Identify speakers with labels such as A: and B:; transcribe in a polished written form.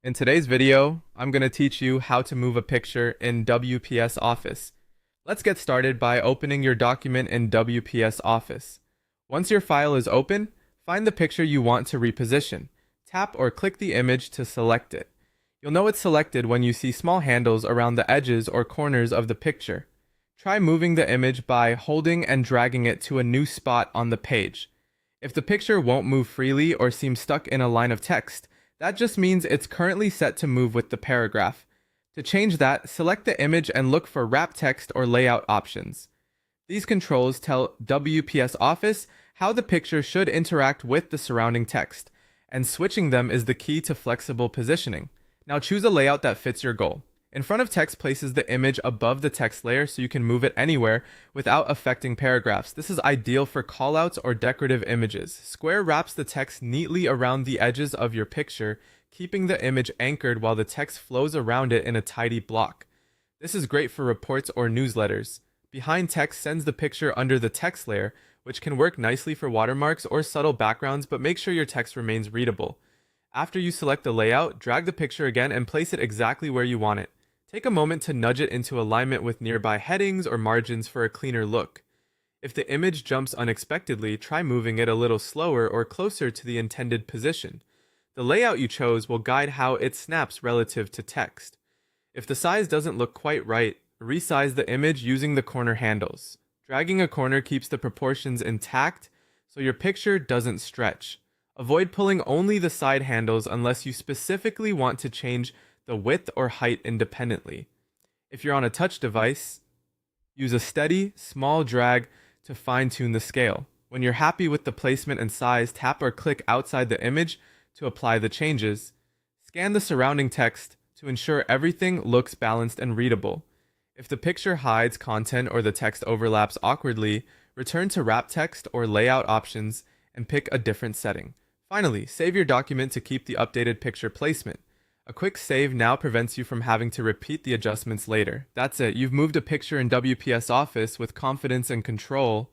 A: In today's video, I'm going to teach you how to move a picture in WPS Office. Let's get started by opening your document in WPS Office. Once your file is open, find the picture you want to reposition. Tap or click the image to select it. You'll know it's selected when you see small handles around the edges or corners of the picture. Try moving the image by holding and dragging it to a new spot on the page. If the picture won't move freely or seems stuck in a line of text, that just means it's currently set to move with the paragraph. To change that, select the image and look for wrap text or layout options. These controls tell WPS Office how the picture should interact with the surrounding text, and switching them is the key to flexible positioning. Now choose a layout that fits your goal. In front of text places the image above the text layer so you can move it anywhere without affecting paragraphs. This is ideal for callouts or decorative images. Square wraps the text neatly around the edges of your picture, keeping the image anchored while the text flows around it in a tidy block. This is great for reports or newsletters. Behind text sends the picture under the text layer, which can work nicely for watermarks or subtle backgrounds, but make sure your text remains readable. After you select the layout, drag the picture again and place it exactly where you want it. Take a moment to nudge it into alignment with nearby headings or margins for a cleaner look. If the image jumps unexpectedly, try moving it a little slower or closer to the intended position. The layout you chose will guide how it snaps relative to text. If the size doesn't look quite right, resize the image using the corner handles. Dragging a corner keeps the proportions intact so your picture doesn't stretch. Avoid pulling only the side handles unless you specifically want to change the width or height independently. If you're on a touch device, use a steady, small drag to fine-tune the scale. When you're happy with the placement and size, tap or click outside the image to apply the changes. Scan the surrounding text to ensure everything looks balanced and readable. If the picture hides content or the text overlaps awkwardly, return to wrap text or layout options and pick a different setting. Finally, save your document to keep the updated picture placement. A quick save now prevents you from having to repeat the adjustments later. That's it, you've moved a picture in WPS Office with confidence and control.